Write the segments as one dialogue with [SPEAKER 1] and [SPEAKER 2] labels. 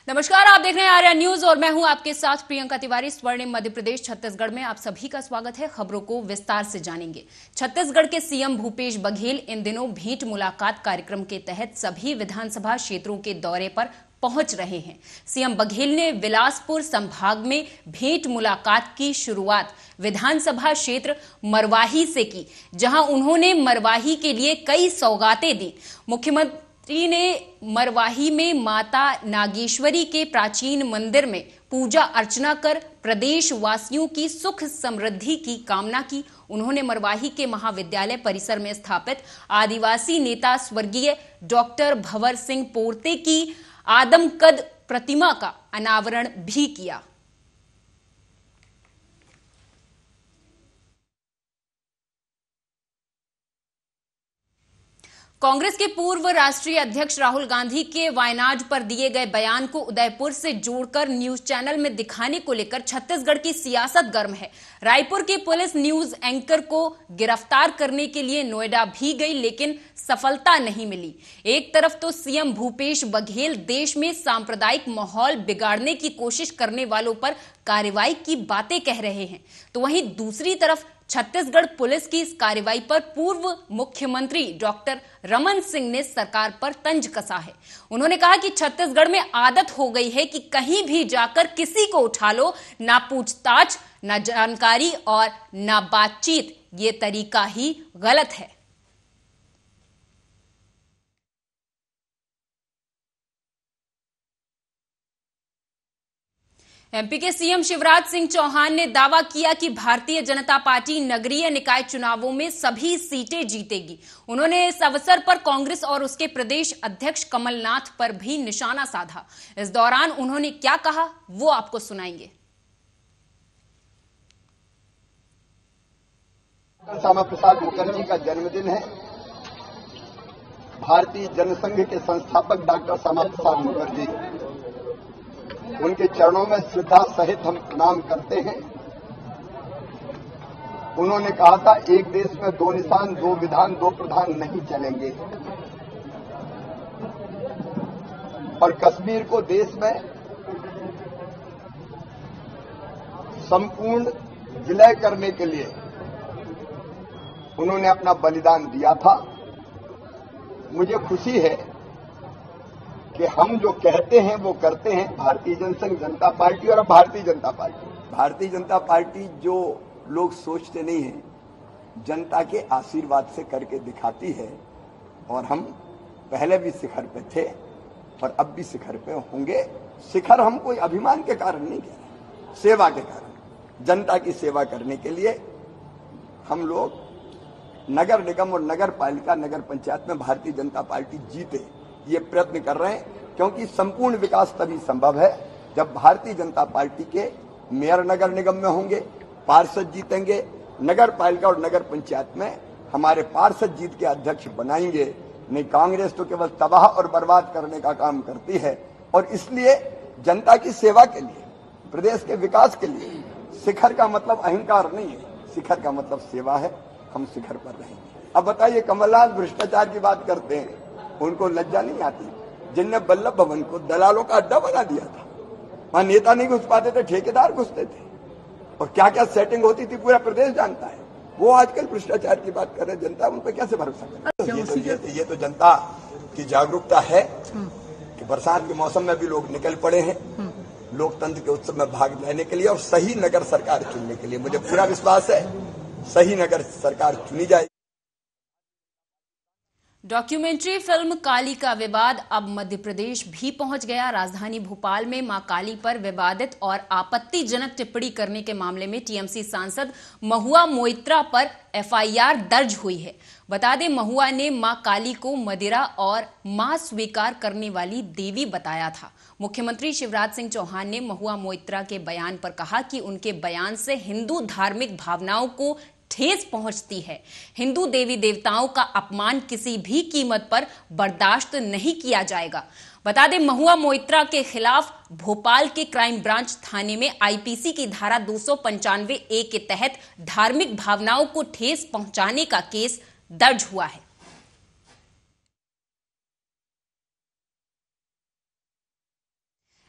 [SPEAKER 1] नमस्कार, आप देख रहे हैं आर्या न्यूज और मैं हूं आपके साथ प्रियंका तिवारी। स्वर्णिम मध्य प्रदेश छत्तीसगढ़ में आप सभी का स्वागत है। खबरों को विस्तार से जानेंगे। छत्तीसगढ़ के सीएम भूपेश बघेल इन दिनों भेंट मुलाकात कार्यक्रम के तहत सभी विधानसभा क्षेत्रों के दौरे पर पहुंच रहे हैं। सीएम बघेल ने बिलासपुर संभाग में भेंट मुलाकात की शुरुआत विधानसभा क्षेत्र मरवाही से की, जहां उन्होंने मरवाही के लिए कई सौगातें दी। मुख्यमंत्री ने मरवाही में माता नागेश्वरी के प्राचीन मंदिर में पूजा अर्चना कर प्रदेश वासियों की सुख समृद्धि की कामना की। उन्होंने मरवाही के महाविद्यालय परिसर में स्थापित आदिवासी नेता स्वर्गीय डॉक्टर भंवर सिंह पोर्ते की आदमकद प्रतिमा का अनावरण भी किया। कांग्रेस के पूर्व राष्ट्रीय अध्यक्ष राहुल गांधी के वायनाड पर दिए गए बयान को उदयपुर से जोड़कर न्यूज चैनल में दिखाने को लेकर छत्तीसगढ़ की सियासत गर्म है। रायपुर की पुलिस न्यूज एंकर को गिरफ्तार करने के लिए नोएडा भी गई, लेकिन सफलता नहीं मिली। एक तरफ तो सीएम भूपेश बघेल देश में सांप्रदायिक माहौल बिगाड़ने की कोशिश करने वालों पर कार्रवाई की बातें कह रहे हैं, तो वहीं दूसरी तरफ छत्तीसगढ़ पुलिस की इस कार्रवाई पर पूर्व मुख्यमंत्री डॉक्टर रमन सिंह ने सरकार पर तंज कसा है। उन्होंने कहा कि छत्तीसगढ़ में आदत हो गई है कि कहीं भी जाकर किसी को उठा लो, ना पूछताछ, ना जानकारी और ना बातचीत। ये तरीका ही गलत है। एमपी के सीएम शिवराज सिंह चौहान ने दावा किया कि भारतीय जनता पार्टी नगरीय निकाय चुनावों में सभी सीटें जीतेगी। उन्होंने इस अवसर पर कांग्रेस और उसके प्रदेश अध्यक्ष कमलनाथ पर भी निशाना साधा। इस दौरान उन्होंने क्या कहा, वो आपको सुनाएंगे।
[SPEAKER 2] श्यामा प्रसाद मुखर्जी का जन्मदिन है। भारतीय जनसंघ के संस्थापक डॉक्टर श्यामा प्रसाद मुखर्जी, उनके चरणों में श्रद्धा सहित हम प्रणाम करते हैं। उन्होंने कहा था, एक देश में दो निशान, दो विधान, दो प्रधान नहीं चलेंगे। और कश्मीर को देश में संपूर्ण विलय करने के लिए उन्होंने अपना बलिदान दिया था। मुझे खुशी है कि हम जो कहते हैं वो करते हैं। भारतीय जनता पार्टी और भारतीय जनता पार्टी जो लोग सोचते नहीं हैं, जनता के आशीर्वाद से करके दिखाती है। और हम पहले भी शिखर पे थे और अब भी शिखर पे होंगे। शिखर हम कोई अभिमान के कारण नहीं कह रहे, सेवा के कारण, जनता की सेवा करने के लिए हम लोग नगर निगम और नगर पालिका, नगर पंचायत में भारतीय जनता पार्टी जीते, ये प्रयत्न कर रहे हैं। क्योंकि संपूर्ण विकास तभी संभव है जब भारतीय जनता पार्टी के मेयर नगर निगम में होंगे, पार्षद जीतेंगे, नगर पालिका और नगर पंचायत में हमारे पार्षद जीत के अध्यक्ष बनाएंगे। नहीं, कांग्रेस तो केवल तबाह और बर्बाद करने का काम करती है। और इसलिए जनता की सेवा के लिए, प्रदेश के विकास के लिए शिखर का मतलब अहंकार नहीं है, शिखर का मतलब सेवा है। हम शिखर पर रहेंगे। अब बताइए, कमलनाथ भ्रष्टाचार की बात करते हैं, उनको लज्जा नहीं आती? जिनने वल्लभ भवन को दलालों का अड्डा बना दिया था, वहां नेता नहीं घुस पाते थे, ठेकेदार घुसते थे, और क्या क्या सेटिंग होती थी पूरा प्रदेश जानता है। वो आजकल भ्रष्टाचार की बात कर रहे, जनता उन पर कैसे भरोसा करे? ये तो जनता की जागरूकता है कि बरसात के मौसम में भी लोग निकल पड़े हैं लोकतंत्र के उत्सव में भाग लेने के लिए और सही नगर सरकार चुनने के लिए। मुझे पूरा विश्वास है सही नगर सरकार चुनी जाएगी।
[SPEAKER 1] डॉक्यूमेंट्री फिल्म काली का विवाद अब मध्य प्रदेश भी पहुंच गया। राजधानी भोपाल में मां काली पर विवादित और आपत्तिजनक टिप्पणी करने के मामले में टीएमसी सांसद महुआ मोइत्रा पर एफआईआर दर्ज हुई है। बता दें, महुआ ने मां काली को मदिरा और मां स्वीकार करने वाली देवी बताया था। मुख्यमंत्री शिवराज सिंह चौहान ने महुआ मोइत्रा के बयान पर कहा कि उनके बयान से हिंदू धार्मिक भावनाओं को ठेस पहुंचती है। हिंदू देवी देवताओं का अपमान किसी भी कीमत पर बर्दाश्त नहीं किया जाएगा। बता दें, महुआ मोइत्रा के खिलाफ भोपाल के क्राइम ब्रांच थाने में आईपीसी की धारा 295A के तहत धार्मिक भावनाओं को ठेस पहुंचाने का केस दर्ज हुआ है।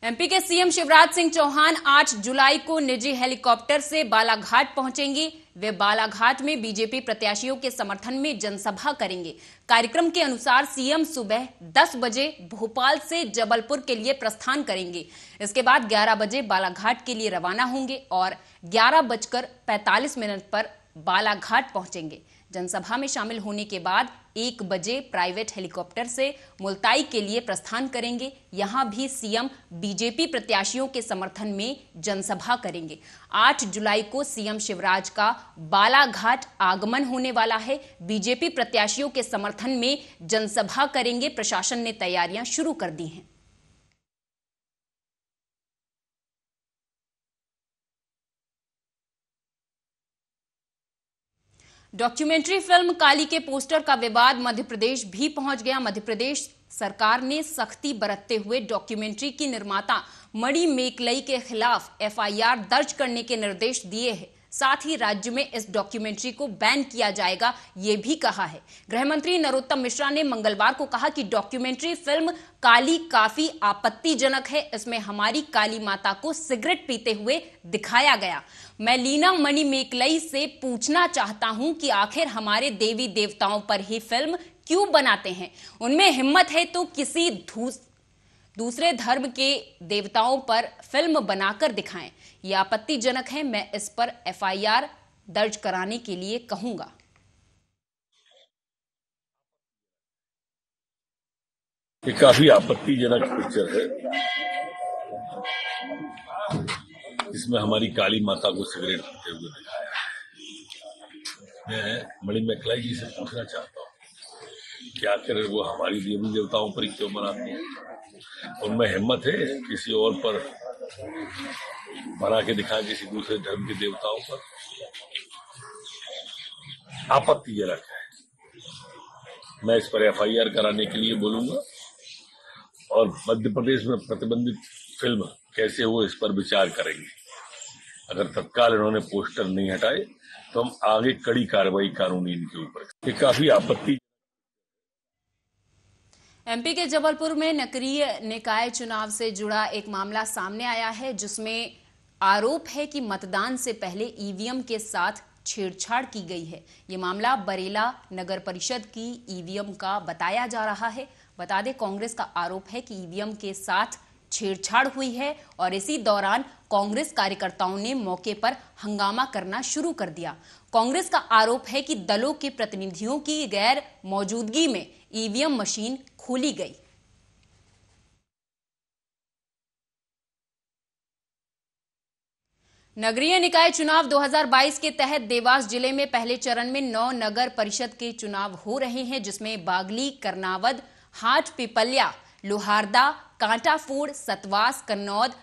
[SPEAKER 1] एमपी के सीएम शिवराज सिंह चौहान 8 जुलाई को निजी हेलीकॉप्टर से बालाघाट पहुंचेंगे। वे बालाघाट में बीजेपी प्रत्याशियों के समर्थन में जनसभा करेंगे। कार्यक्रम के अनुसार सीएम सुबह 10 बजे भोपाल से जबलपुर के लिए प्रस्थान करेंगे। इसके बाद 11 बजे बालाघाट के लिए रवाना होंगे और 11:45 पर बालाघाट पहुंचेंगे। जनसभा में शामिल होने के बाद 1 बजे प्राइवेट हेलीकॉप्टर से मुल्ताई के लिए प्रस्थान करेंगे। यहां भी सीएम बीजेपी प्रत्याशियों के समर्थन में जनसभा करेंगे। 8 जुलाई को सीएम शिवराज का बालाघाट आगमन होने वाला है। बीजेपी प्रत्याशियों के समर्थन में जनसभा करेंगे। प्रशासन ने तैयारियां शुरू कर दी हैं। डॉक्यूमेंट्री फिल्म काली के पोस्टर का विवाद मध्य प्रदेश भी पहुंच गया। मध्य प्रदेश सरकार ने सख्ती बरतते हुए डॉक्यूमेंट्री की निर्माता मणि मेकलई के खिलाफ एफआईआर दर्ज करने के निर्देश दिए हैं। साथ ही राज्य में इस डॉक्यूमेंट्री को बैन किया जाएगा, ये भी कहा है। गृह मंत्री नरोत्तम मिश्रा ने मंगलवार को कहा कि डॉक्यूमेंट्री फिल्म काली काफी आपत्तिजनक है। इसमें हमारी काली माता को सिगरेट पीते हुए दिखाया गया। मैं लीना मणि मेकलई से पूछना चाहता हूं कि आखिर हमारे देवी देवताओं पर ही फिल्म क्यों बनाते हैं? उनमें हिम्मत है तो किसी दूसरे धर्म के देवताओं पर फिल्म बनाकर दिखाएं। ये आपत्तिजनक है। मैं इस पर एफआईआर दर्ज कराने के लिए कहूंगा।
[SPEAKER 3] ये काफी आपत्तिजनक पिक्चर है, जिसमें हमारी काली माता को सिगरेट पीते हुए दिखाया है। मैं मणि मेकलई जी से पूछना चाहता हूँ कि आखिर वो हमारी देवी देवताओं पर ही क्यों बनाते हैं? उनमें हिम्मत है किसी और पर बना के दिखाएं, किसी दूसरे धर्म के देवताओं पर? आपत्तिजनक है। मैं इस पर एफआईआर कराने के लिए बोलूंगा और मध्य प्रदेश में प्रतिबंधित फिल्म कैसे हो इस पर विचार करेंगे। अगर तत्काल इन्होंने पोस्टर नहीं हटाए तो हम आगे कड़ी कार्रवाई कानूनी इनके ऊपर। ये काफी आपत्ति।
[SPEAKER 1] एमपी के जबलपुर में नगरीय निकाय चुनाव से जुड़ा एक मामला सामने आया है, जिसमें आरोप है कि मतदान से पहले ईवीएम के साथ छेड़छाड़ की गई है। ये मामला बरेला नगर परिषद की ईवीएम का बताया जा रहा है। बता दें, कांग्रेस का आरोप है कि ईवीएम के साथ छेड़छाड़ हुई है और इसी दौरान कांग्रेस कार्यकर्ताओं ने मौके पर हंगामा करना शुरू कर दिया। कांग्रेस का आरोप है कि दलों के प्रतिनिधियों की गैर मौजूदगी में ईवीएम मशीन खोली गई। नगरीय निकाय चुनाव 2022 के तहत देवास जिले में पहले चरण में 9 नगर परिषद के चुनाव हो रहे हैं, जिसमें बागली, करनावद, हाट पिपल्या, लोहारदा, कांटाफोड़, सतवास, कन्नौद,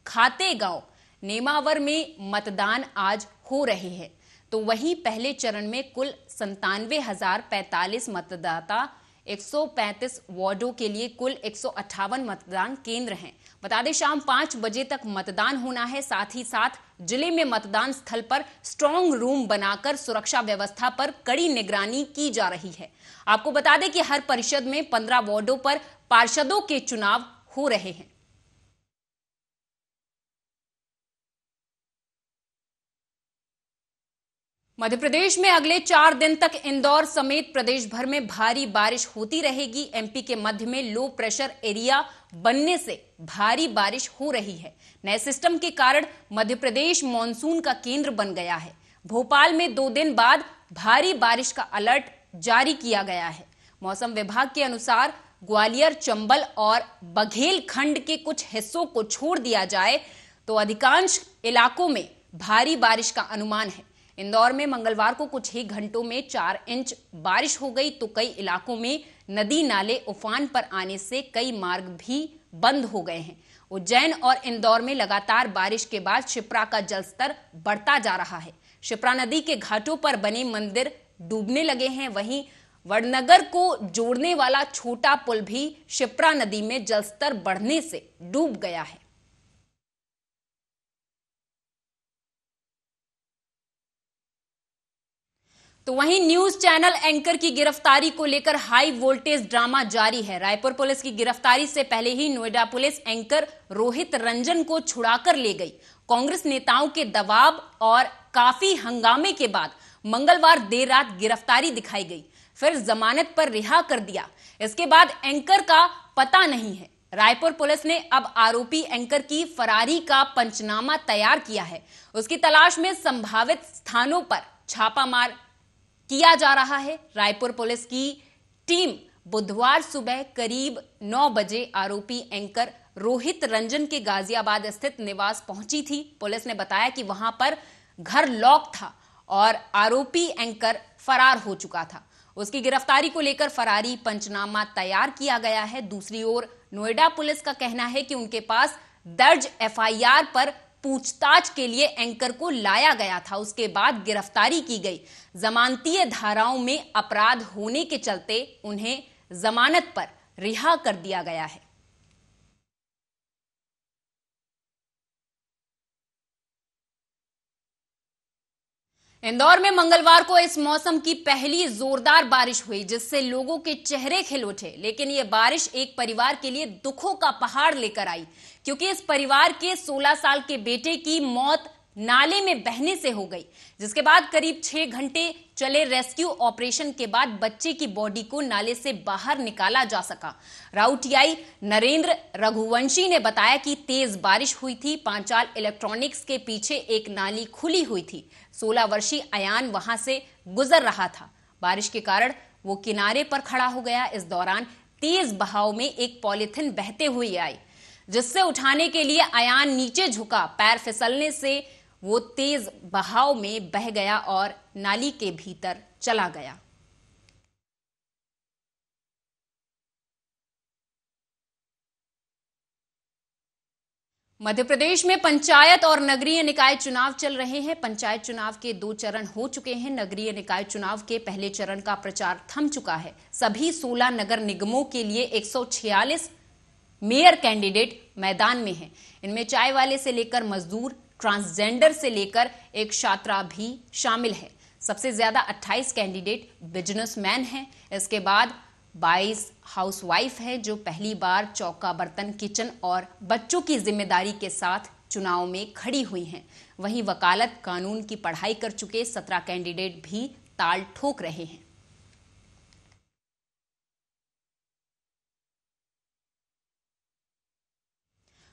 [SPEAKER 1] खातेगांव, नेमावर में मतदान आज हो रहे हैं। तो वहीं पहले चरण में कुल 97,045 मतदाता, 135 वार्डों के लिए कुल 158 मतदान केंद्र हैं। बता दें, शाम 5 बजे तक मतदान होना है। साथ ही साथ जिले में मतदान स्थल पर स्ट्रांग रूम बनाकर सुरक्षा व्यवस्था पर कड़ी निगरानी की जा रही है। आपको बता दें कि हर परिषद में 15 वार्डों पर पार्षदों के चुनाव हो रहे हैं। मध्य प्रदेश में अगले 4 दिन तक इंदौर समेत प्रदेश भर में भारी बारिश होती रहेगी। एमपी के मध्य में लो प्रेशर एरिया बनने से भारी बारिश हो रही है। नए सिस्टम के कारण मध्य प्रदेश मानसून का केंद्र बन गया है। भोपाल में 2 दिन बाद भारी बारिश का अलर्ट जारी किया गया है। मौसम विभाग के अनुसार ग्वालियर, चंबल और बघेल खंड के कुछ हिस्सों को छोड़ दिया जाए तो अधिकांश इलाकों में भारी बारिश का अनुमान है। इंदौर में मंगलवार को कुछ ही घंटों में 4 इंच बारिश हो गई, तो कई इलाकों में नदी नाले उफान पर आने से कई मार्ग भी बंद हो गए हैं। उज्जैन और इंदौर में लगातार बारिश के बाद शिप्रा का जलस्तर बढ़ता जा रहा है। शिप्रा नदी के घाटों पर बने मंदिर डूबने लगे हैं। वहीं वडनगर को जोड़ने वाला छोटा पुल भी शिप्रा नदी में जलस्तर बढ़ने से डूब गया है। तो वहीं न्यूज चैनल एंकर की गिरफ्तारी को लेकर हाई वोल्टेज ड्रामा जारी है। रायपुर पुलिस की गिरफ्तारी से पहले ही नोएडा पुलिस एंकर रोहित रंजन को छुड़ाकर ले गई। कांग्रेस नेताओं के दबाव और काफी हंगामे के बाद मंगलवार देर रात गिरफ्तारी दिखाई गई, फिर जमानत पर रिहा कर दिया। इसके बाद एंकर का पता नहीं है। रायपुर पुलिस ने अब आरोपी एंकर की फरारी का पंचनामा तैयार किया है। उसकी तलाश में संभावित स्थानों पर छापामार किया जा रहा है। रायपुर पुलिस की टीम बुधवार सुबह करीब 9 बजे आरोपी एंकर रोहित रंजन के गाजियाबाद स्थित निवास पहुंची थी। पुलिस ने बताया कि वहां पर घर लॉक था और आरोपी एंकर फरार हो चुका था। उसकी गिरफ्तारी को लेकर फरारी पंचनामा तैयार किया गया है। दूसरी ओर नोएडा पुलिस का कहना है कि उनके पास दर्ज एफआईआर पर पूछताछ के लिए एंकर को लाया गया था, उसके बाद गिरफ्तारी की गई। जमानतीय धाराओं में अपराध होने के चलते उन्हें जमानत पर रिहा कर दिया गया है। इंदौर में मंगलवार को इस मौसम की पहली जोरदार बारिश हुई, जिससे लोगों के चेहरे खिल उठे। लेकिन यह बारिश एक परिवार के लिए दुखों का पहाड़ लेकर आई, क्योंकि इस परिवार के 16 साल के बेटे की मौत नाले में बहने से हो गई, जिसके बाद करीब 6 घंटे चले रेस्क्यू ऑपरेशन के बाद बच्चे की बॉडी को नाले से बाहर निकाला जा सका। राउटीआई नरेंद्र रघुवंशी ने बताया कि तेज बारिश हुई थी। पांचाल इलेक्ट्रॉनिक्स के पीछे एक नाली खुली हुई थी। 16 वर्षीय अयान वहां से गुजर रहा था। बारिश के कारण वो किनारे पर खड़ा हो गया। इस दौरान तेज बहाव में एक पॉलिथिन बहते हुए आई, जिससे उठाने के लिए अयान नीचे झुका। पैर फिसलने से वो तेज बहाव में बह गया और नाली के भीतर चला गया। मध्य प्रदेश में पंचायत और नगरीय निकाय चुनाव चल रहे हैं। पंचायत चुनाव के 2 चरण हो चुके हैं। नगरीय निकाय चुनाव के पहले चरण का प्रचार थम चुका है। सभी 16 नगर निगमों के लिए 146 मेयर कैंडिडेट मैदान में हैं। इनमें चाय वाले से लेकर मजदूर, ट्रांसजेंडर से लेकर एक छात्रा भी शामिल है। सबसे ज्यादा 28 कैंडिडेट बिजनेसमैन हैं। इसके बाद 22 हाउसवाइफ है, जो पहली बार चौका बर्तन, किचन और बच्चों की जिम्मेदारी के साथ चुनाव में खड़ी हुई हैं। वहीं वकालत, कानून की पढ़ाई कर चुके 17 कैंडिडेट भी ताल ठोक रहे हैं।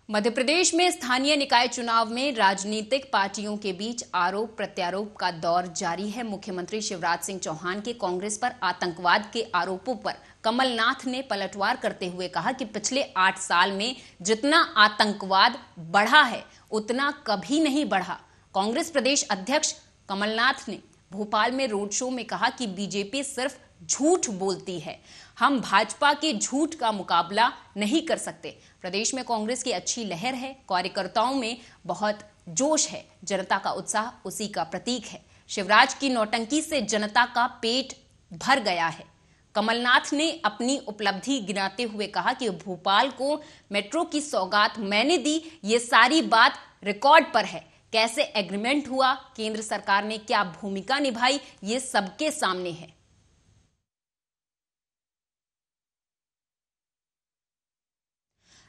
[SPEAKER 1] मध्य प्रदेश में स्थानीय निकाय चुनाव में राजनीतिक पार्टियों के बीच आरोप प्रत्यारोप का दौर जारी है। मुख्यमंत्री शिवराज सिंह चौहान के कांग्रेस पर आतंकवाद के आरोपों पर कमलनाथ ने पलटवार करते हुए कहा कि पिछले 8 साल में जितना आतंकवाद बढ़ा है उतना कभी नहीं बढ़ा। कांग्रेस प्रदेश अध्यक्ष कमलनाथ ने भोपाल में रोड शो में कहा कि बीजेपी सिर्फ झूठ बोलती है, हम भाजपा के झूठ का मुकाबला नहीं कर सकते। प्रदेश में कांग्रेस की अच्छी लहर है, कार्यकर्ताओं में बहुत जोश है, जनता का उत्साह उसी का प्रतीक है। शिवराज की नौटंकी से जनता का पेट भर गया है। कमलनाथ ने अपनी उपलब्धि गिनाते हुए कहा कि भोपाल को मेट्रो की सौगात मैंने दी, ये सारी बात रिकॉर्ड पर है। कैसे एग्रीमेंट हुआ, केंद्र सरकार ने क्या भूमिका निभाई, ये सबके सामने है।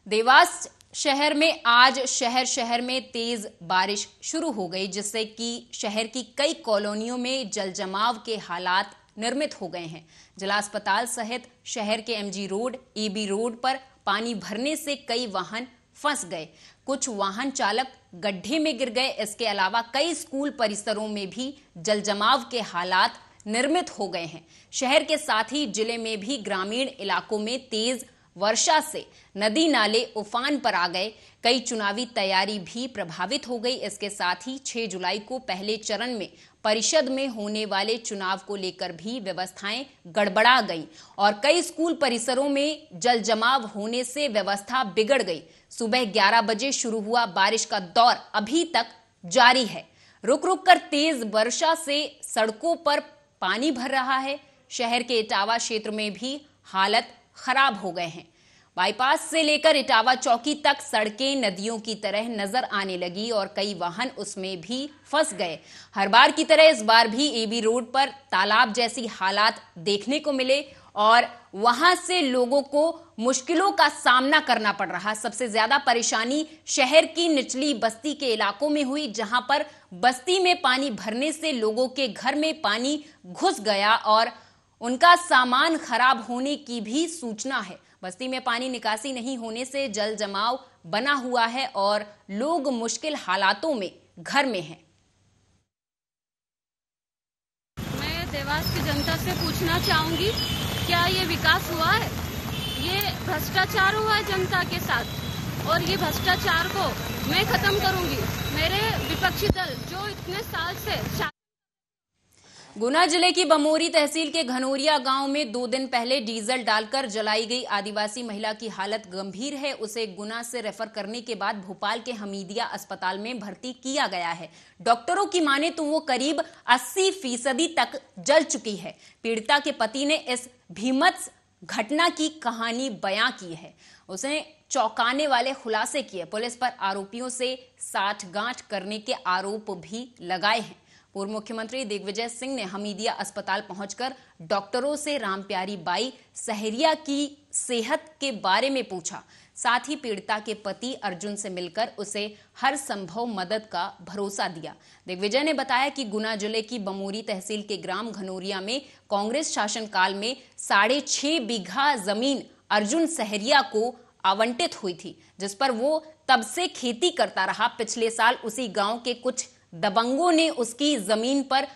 [SPEAKER 1] देवास शहर में आज शहर में तेज बारिश शुरू हो गई, जिससे कि शहर की कई कॉलोनियों में जलजमाव के हालात निर्मित हो गए हैं। जिला अस्पताल सहित शहर के एमजी रोड, ईबी रोड पर पानी भरने से कई वाहन फंस गए। कुछ वाहन चालक गड्ढे में गिर गए। इसके अलावा कई स्कूल परिसरों में भी जलजमाव के हालात निर्मित हो गए हैं। शहर के साथ ही जिले में भी ग्रामीण इलाकों में तेज वर्षा से नदी नाले उफान पर आ गए। कई चुनावी तैयारी भी प्रभावित हो गई। इसके साथ ही 6 जुलाई को पहले चरण में परिषद में होने वाले चुनाव को लेकर भी व्यवस्थाएं गड़बड़ा गई और कई स्कूल परिसरों में जल जमाव होने से व्यवस्था बिगड़ गई। सुबह 11 बजे शुरू हुआ बारिश का दौर अभी तक जारी है। रुक रुक कर तेज वर्षा से सड़कों पर पानी भर रहा है। शहर के इटावा क्षेत्र में भी हालत खराब हो गए हैं। बाईपास से लेकर इटावा चौकी तक सड़कें नदियों की तरह नजर आने लगी और कई वाहन उसमें भी फंस गए। हर बार की तरह इस बार भी एबी रोड पर तालाब जैसी हालात देखने को मिले और वहां से लोगों को मुश्किलों का सामना करना पड़ रहा। सबसे ज्यादा परेशानी शहर की निचली बस्ती के इलाकों में हुई, जहां पर बस्ती में पानी भरने से लोगों के घर में पानी घुस गया और उनका सामान खराब होने की भी सूचना है। बस्ती में पानी निकासी नहीं होने से जल जमाव बना हुआ है और लोग मुश्किल हालातों में घर में हैं।
[SPEAKER 4] मैं देवास की जनता से पूछना चाहूंगी, क्या ये विकास हुआ है? ये भ्रष्टाचार हुआ है जनता के साथ और ये भ्रष्टाचार को मैं खत्म करूंगी। मेरे विपक्षी दल जो इतने साल से
[SPEAKER 1] गुना जिले की बमोरी तहसील के घनौरिया गांव में 2 दिन पहले डीजल डालकर जलाई गई आदिवासी महिला की हालत गंभीर है। उसे गुना से रेफर करने के बाद भोपाल के हमीदिया अस्पताल में भर्ती किया गया है। डॉक्टरों की माने तो वो करीब 80% तक जल चुकी है। पीड़िता के पति ने इस भीभत्स घटना की कहानी बयां की है। उसने चौंकाने वाले खुलासे किए। पुलिस पर आरोपियों से साठगांठ करने के आरोप भी लगाए हैं। पूर्व मुख्यमंत्री दिग्विजय सिंह ने हमीदिया अस्पताल पहुंचकर डॉक्टरों से रामप्यारी बाई सहरिया की सेहत के बारे में पूछा। साथ ही पीड़िता के पति अर्जुन से मिलकर उसे हर संभव मदद का भरोसा दिया। दिग्विजय ने बताया कि गुना जिले की बमोरी तहसील के ग्राम घनौरिया में कांग्रेस शासनकाल में 6.5 बीघा जमीन अर्जुन सहरिया को आवंटित हुई थी, जिस पर वो तब से खेती करता रहा। पिछले साल उसी गांव के कुछ दबंगों ने उसकी जमीन पर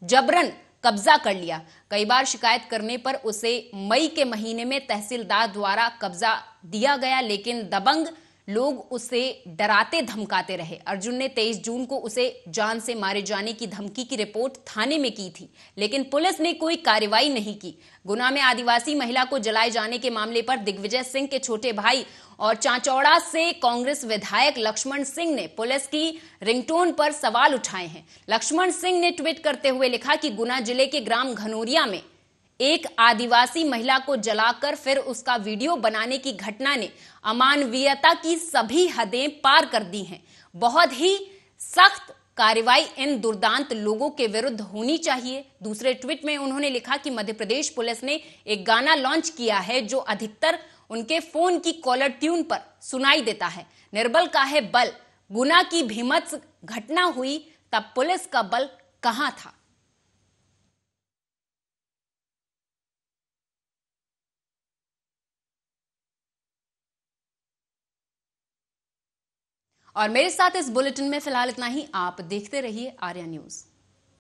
[SPEAKER 1] जबरन कब्जा कर लिया। कई बार शिकायत करने पर उसे मई के महीने में तहसीलदार द्वारा कब्जा दिया गया, लेकिन दबंग लोग उसे डराते धमकाते रहे। अर्जुन ने 23 जून को उसे जान से मारे जाने की धमकी की रिपोर्ट थाने में की थी, लेकिन पुलिस ने कोई कार्रवाई नहीं की। गुना में आदिवासी महिला को जलाए जाने के मामले पर दिग्विजय सिंह के छोटे भाई और चांचौड़ा से कांग्रेस विधायक लक्ष्मण सिंह ने पुलिस की रिंगटोन पर सवाल उठाए हैं। लक्ष्मण सिंह ने ट्वीट करते हुए लिखा कि गुना जिले के ग्राम घनौरिया में एक आदिवासी महिला को जलाकर फिर उसका वीडियो बनाने की घटना ने अमानवीयता की सभी हदें पार कर दी हैं। बहुत ही सख्त कार्रवाई इन दुर्दांत लोगों के विरुद्ध होनी चाहिए। दूसरे ट्वीट में उन्होंने लिखा कि मध्य प्रदेश पुलिस ने एक गाना लॉन्च किया है जो अधिकतर उनके फोन की कॉलर ट्यून पर सुनाई देता है। निर्बल का है बल। गुना की भीभत्स घटना हुई तब पुलिस का बल कहां था? और मेरे साथ इस बुलेटिन में फिलहाल इतना ही। आप देखते रहिए आर्या न्यूज।